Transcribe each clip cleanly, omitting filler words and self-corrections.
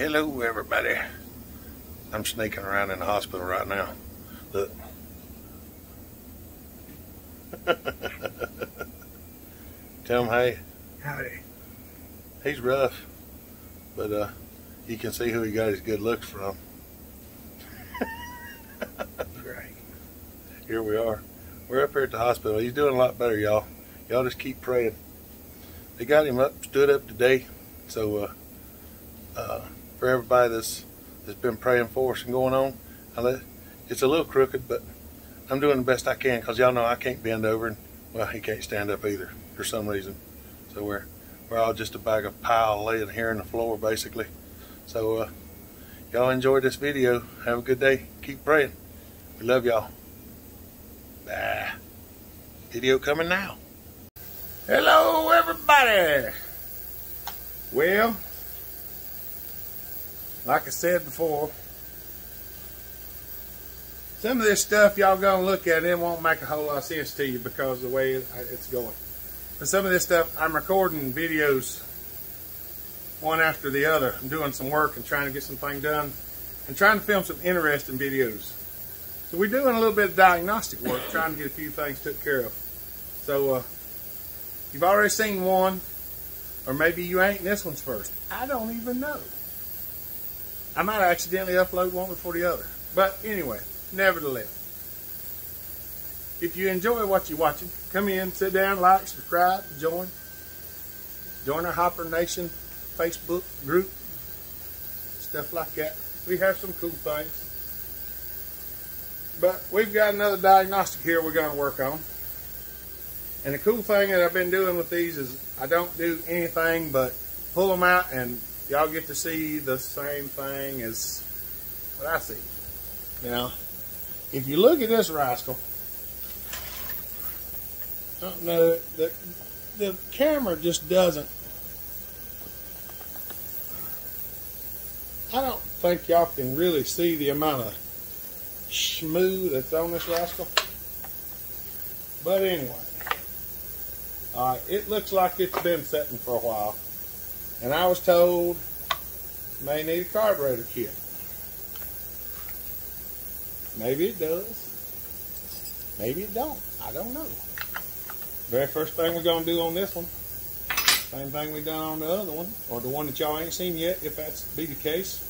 Hello everybody. I'm sneaking around in the hospital right now. Look. Tell him hey. Howdy. He's rough, but you can see who he got his good looks from. Right. Here we are. We're up here at the hospital. He's doing a lot better, y'all. Y'all just keep praying. They got him up, stood up today. So for everybody that's been praying for us and going on, it's a little crooked, but I'm doing the best I can because y'all know I can't bend over, and well, he can't stand up either for some reason. So we're all just a bag of pile laying here on the floor basically. So y'all enjoy this video. Have a good day. Keep praying. We love y'all. Bye. Video coming now. Hello, everybody. Well, like I said before, some of this stuff y'all gonna look at, it won't make a whole lot of sense to you because of the way it's going. But some of this stuff, I'm recording videos one after the other. I'm doing some work and trying to get some things done and trying to film some interesting videos. So we're doing a little bit of diagnostic work, trying to get a few things took care of. So you've already seen one, or maybe you ain't, and this one's first. I don't even know. I might accidentally upload one before the other. But anyway, nevertheless, if you enjoy what you're watching, come in, sit down, like, subscribe, join our Hopper Nation Facebook group, stuff like that. We have some cool things. But we've got another diagnostic here we're going to work on. And the cool thing that I've been doing with these is I don't do anything but pull them out and y'all get to see the same thing as what I see. Now, if you look at this rascal, I don't know, the camera just doesn't. I don't think y'all can really see the amount of schmoo that's on this rascal. But anyway, it looks like it's been sitting for a while. And I was told may need a carburetor kit. Maybe it does. Maybe it don't. I don't know. Very first thing we're going to do on this one, same thing we done on the other one, or the one that y'all ain't seen yet, if that's be the case.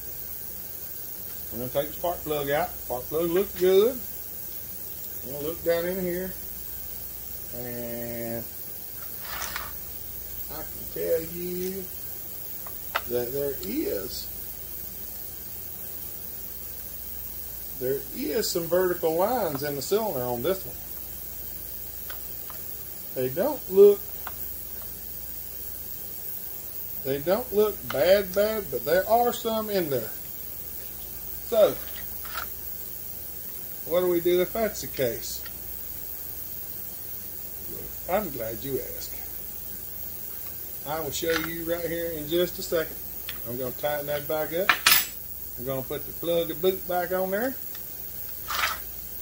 We're going to take the spark plug out. Spark plug looks good. We're going to look down in here, and I can tell you that there is some vertical lines in the cylinder on this one. They don't look bad, but there are some in there. So, what do we do if that's the case? I'm glad you asked. I will show you right here in just a second. I'm going to tighten that back up. I'm going to put the plug and boot back on there.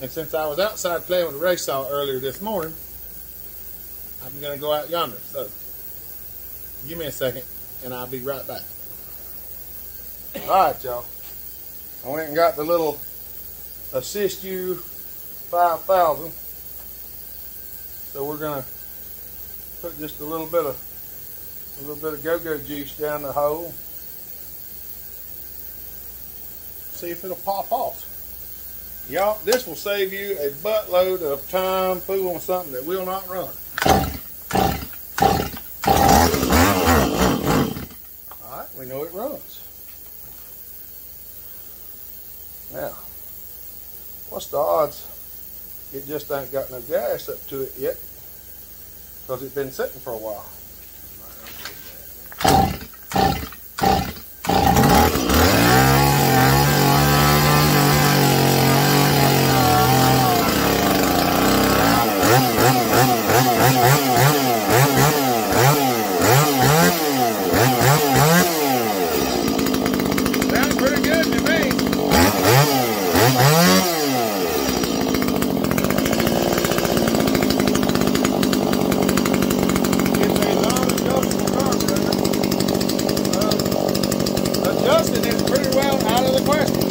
And since I was outside playing with the race saw earlier this morning, I'm going to go out yonder. So, give me a second and I'll be right back. Alright, y'all. I went and got the little Assist You 5000. So we're going to put just a little bit of go-go juice down the hole. See if it'll pop off. Y'all, this will save you a buttload of time fooling something that will not run. Alright, we know it runs. Now, what's the odds it just ain't got no gas up to it yet? Because it's been sitting for a while. Sounds pretty good to me. It's a dusting is pretty well out of the question.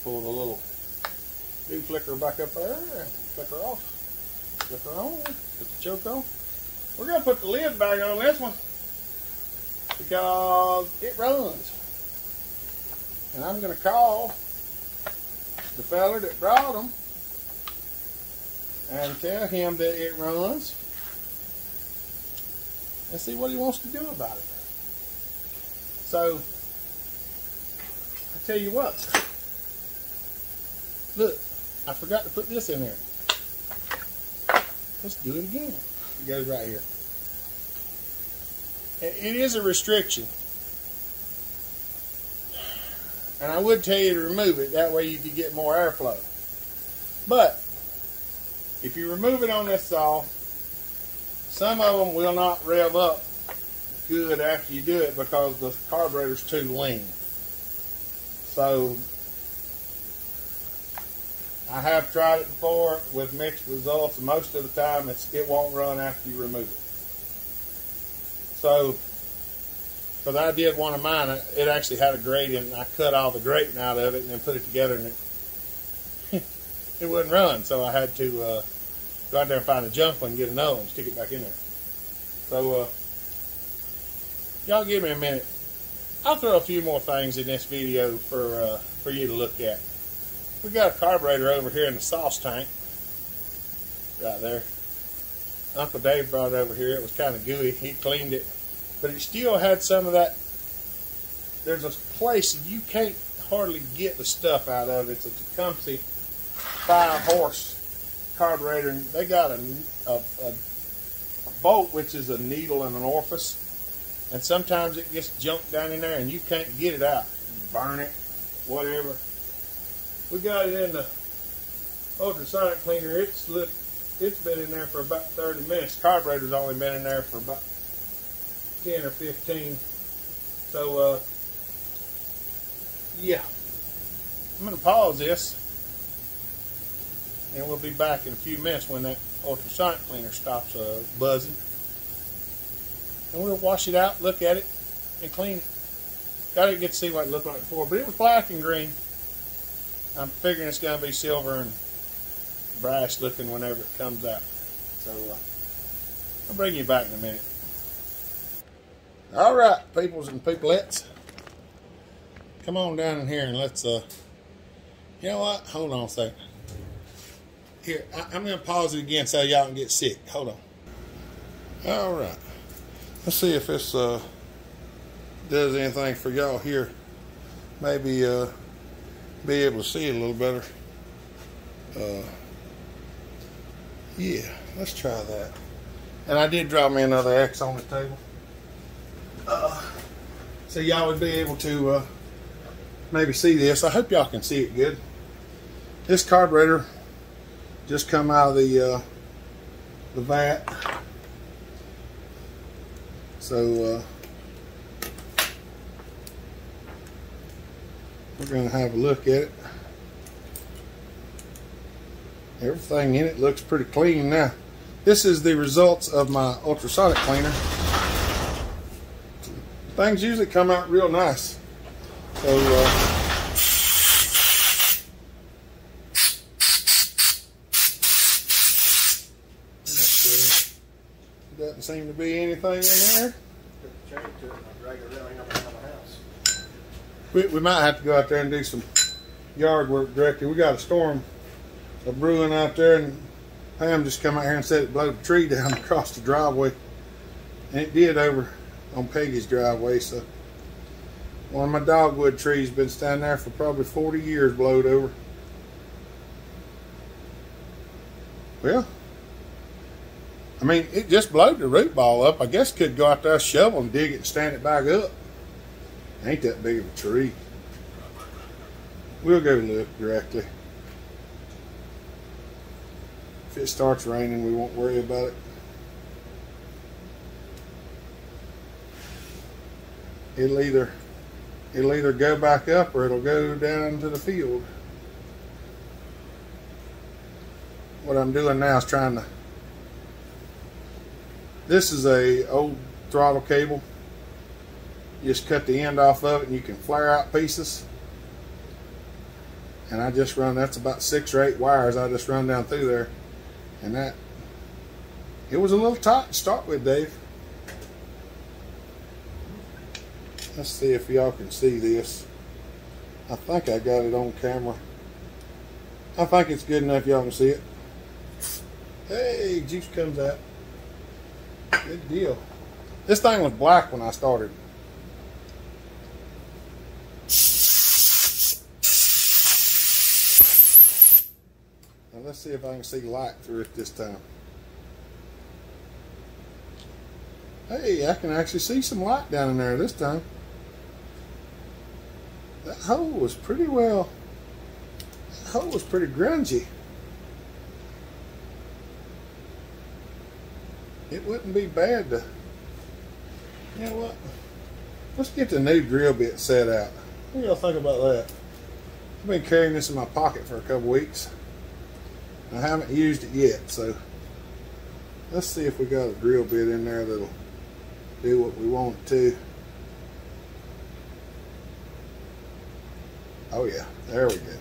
Pull the little flicker back up there, flicker off, flicker on, put the choke on. We're going to put the lid back on this one because it runs. And I'm going to call the fella that brought them and tell him that it runs and see what he wants to do about it. So, I tell you what. Look, I forgot to put this in there. Let's do it again. It goes right here. It is a restriction. And I would tell you to remove it. That way you could get more airflow. But, if you remove it on this saw, some of them will not rev up good after you do it because the carburetor's too lean. So, I have tried it before with mixed results, and most of the time it won't run after you remove it. So, because I did one of mine, it actually had a grating, and I cut all the grating out of it and then put it together, and it wouldn't run. So I had to go out there and find a junk one and get another one and stick it back in there. So, y'all give me a minute. I'll throw a few more things in this video for you to look at. We got a carburetor over here in the sauce tank, right there. Uncle Dave brought it over here. It was kind of gooey. He cleaned it, but it still had some of that. There's a place you can't hardly get the stuff out of. It's a Tecumseh 5-horse carburetor, and they got a bolt, which is a needle and an orifice, and sometimes it gets junked down in there, and you can't get it out. You burn it, whatever. We got it in the ultrasonic cleaner. It's been in there for about 30 minutes. The carburetor's only been in there for about 10 or 15. So, yeah. I'm going to pause this, and we'll be back in a few minutes when that ultrasonic cleaner stops buzzing. And we'll wash it out, look at it, and clean it. I didn't get to see what it looked like before, but it was black and green. I'm figuring it's going to be silver and brass looking whenever it comes out. So, I'll bring you back in a minute. Alright, peoples and peopleettes. Come on down in here and let's, you know what? Hold on a second. Here, I'm going to pause it again so y'all can get sick. Hold on. Alright. Let's see if this, does anything for y'all here. Maybe, be able to see it a little better. Yeah, let's try that. And I did drop me another X on the table. So y'all would be able to maybe see this. I hope y'all can see it good. This carburetor just come out of the vat. So we're going to have a look at it. Everything in it looks pretty clean now. This is the results of my ultrasonic cleaner. Things usually come out real nice. So Doesn't seem to be anything in there. Put the chain to it and I'll drag it around here behind the house. We might have to go out there and do some yard work directly. We got a storm brewing out there, and Pam just come out here and said it blowed the tree down across the driveway. And it did over on Peggy's driveway. So one of my dogwood trees been standing there for probably 40 years, blowed over. Well, I mean, it just blowed the root ball up. I guess could go out there, shovel and dig it and stand it back up. Ain't that big of a tree. We'll go look directly. If it starts raining, we won't worry about it. It'll either go back up or it'll go down to the field. What I'm doing now is trying to. This is a old throttle cable. You just cut the end off of it and you can flare out pieces. And I just run, that's about 6 or 8 wires I just run down through there. And that, it was a little tight to start with, Dave. Let's see if y'all can see this. I think I got it on camera. I think it's good enough y'all can see it. Hey, juice comes out. Good deal. This thing was black when I started. Now let's see if I can see light through it this time. Hey, I can actually see some light down in there this time. That hole was pretty well, that hole was pretty grungy. It wouldn't be bad to, you know what, let's get the new drill bit set out. What do y'all think about that? I've been carrying this in my pocket for a couple weeks. I haven't used it yet, so let's see if we got a drill bit in there that'll do what we want it to. Oh yeah, there we go.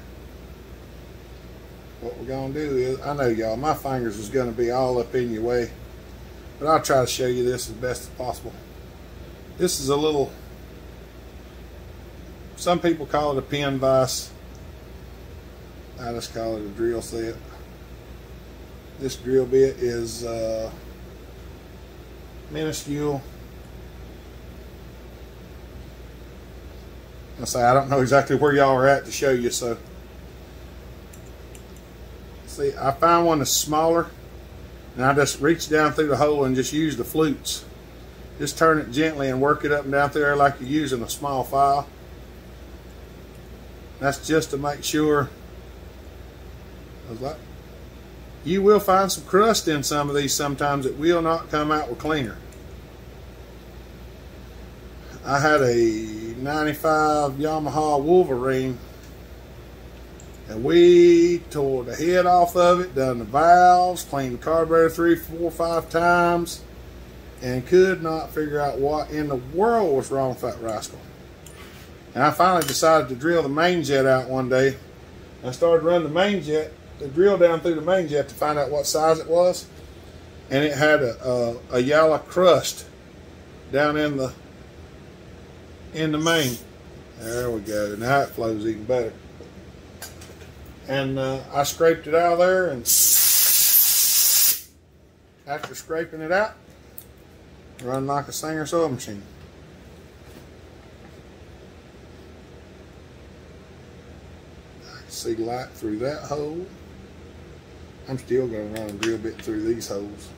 What we're gonna do is, I know y'all, my fingers is gonna be all up in your way, but I'll try to show you this as best as possible. This is a little, some people call it a pin vise. I just call it a drill set. This drill bit is minuscule. I don't know exactly where y'all are at to show you, so see, I found one that's smaller, and I just reach down through the hole and just use the flutes. Just turn it gently and work it up and down through there like you're using a small file. That's just to make sure. You will find some crust in some of these sometimes. It will not come out with cleaner. I had a 95 Yamaha Wolverine, and we tore the head off of it, done the valves, cleaned the carburetor 3, 4, 5 times, and could not figure out what in the world was wrong with that rascal. And I finally decided to drill the main jet out one day. I started running the main jet, the drill down through the main jet to find out what size it was, and it had a yellow crust down in the main. There we go. Now it flows even better. And I scraped it out of there, and after scraping it out, run like a Singer sewing machine. I can see light through that hole. I'm still going to run a drill bit through these holes.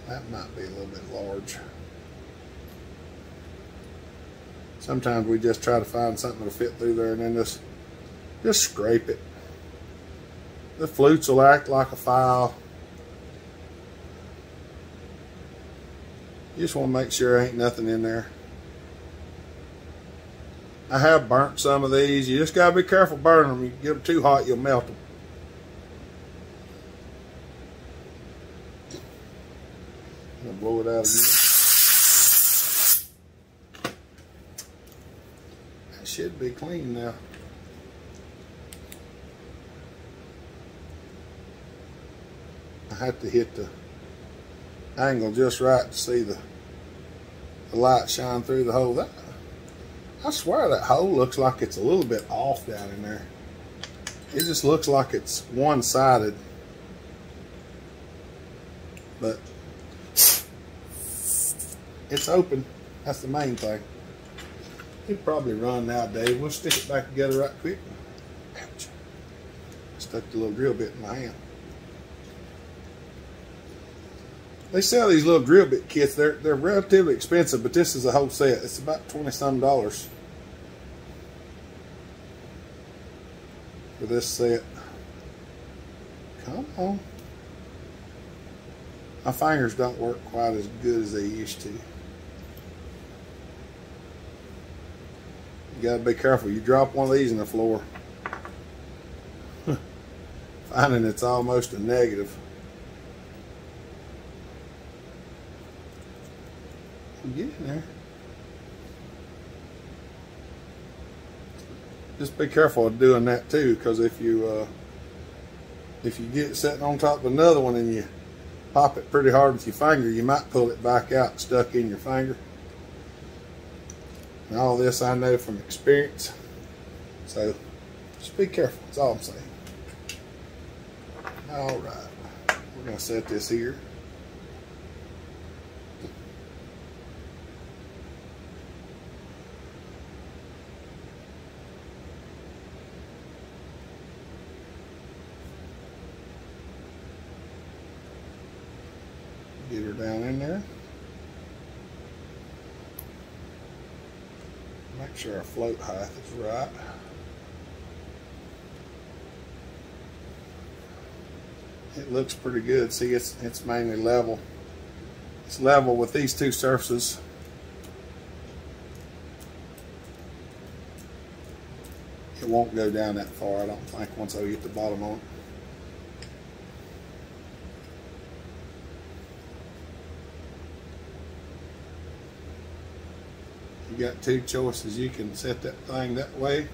That might be a little bit large. Sometimes we just try to find something that'll fit through there and then just scrape it. The flutes will act like a file. You just want to make sure there ain't nothing in there. I have burnt some of these. You just gotta be careful burning them. You get them too hot, you'll melt them. I'm gonna blow it out again. That should be clean now. have to hit the angle just right to see the light shine through the hole. I swear that hole looks like it's a little bit off down in there. It just looks like it's one-sided. But it's open. That's the main thing. It'd probably run now, Dave. We'll stick it back together right quick. Ouch. Stuck the little drill bit in my hand. They sell these little drill bit kits. They're relatively expensive, but this is a whole set. It's about $20-some for this set. Come on. My fingers don't work quite as good as they used to. You gotta be careful. You drop one of these in the floor, finding it's almost a negative. Get in there. Just be careful of doing that too, because if you get it sitting on top of another one and you pop it pretty hard with your finger, you might pull it back out stuck in your finger. And all this I know from experience. So just be careful, that's all I'm saying. Alright, we're going to set this here. Get her down in there. Make sure our float height is right. It looks pretty good. See, it's mainly level. It's level with these two surfaces. It won't go down that far, I don't think, once I get the bottom on it. You got two choices. You can set that thing that way.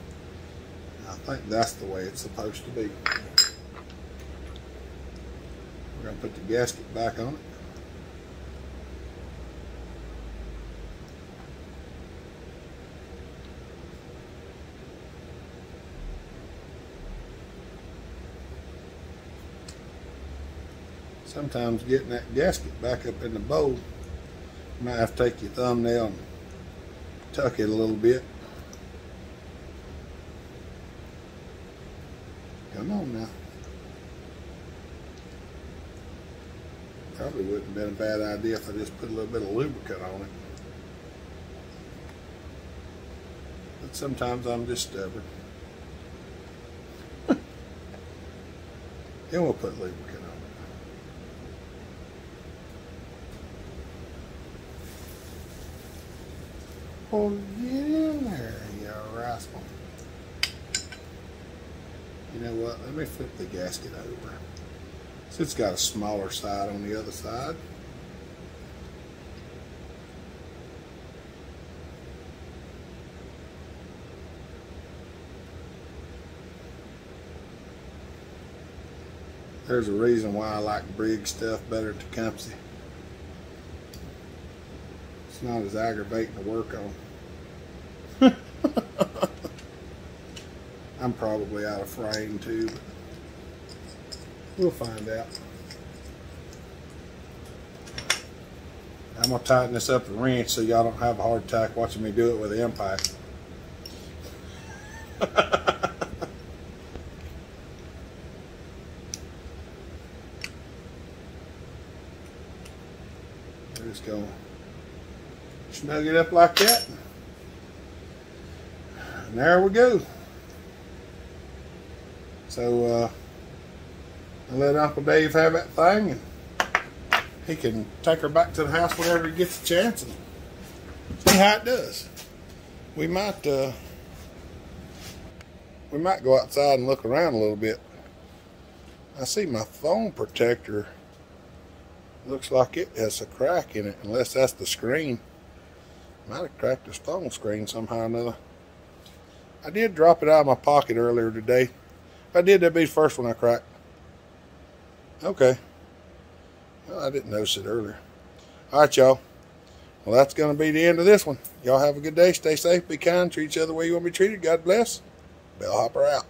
I think that's the way it's supposed to be. We're going to put the gasket back on it. Sometimes getting that gasket back up in the bowl, you might have to take your thumbnail and tuck it a little bit. Come on now. Probably wouldn't have been a bad idea if I just put a little bit of lubricant on it. But sometimes I'm just stubborn. And we'll put lubricant on it. Oh, get in there, you rascal. You know what? Let me flip the gasket over. So it's got a smaller side on the other side. There's a reason why I like Briggs stuff better than Tecumseh. It's not as aggravating to work on. I'm probably out of frame too, but we'll find out. I'm going to tighten this up with a wrench so y'all don't have a heart attack watching me do it with the impact. We're just going to snug it up like that. And there we go. So I'll let Uncle Dave have that thing, and he can take her back to the house whenever he gets a chance and see how it does. We might go outside and look around a little bit. I see my phone protector looks like it has a crack in it, unless that's the screen. Might have cracked this phone screen somehow or another. I did drop it out of my pocket earlier today. If I did, that'd be the first one I cracked. Okay. Well, I didn't notice it earlier. All right, y'all. Well, that's going to be the end of this one. Y'all have a good day. Stay safe. Be kind. Treat each other the way you want to be treated. God bless. Bellhopper out.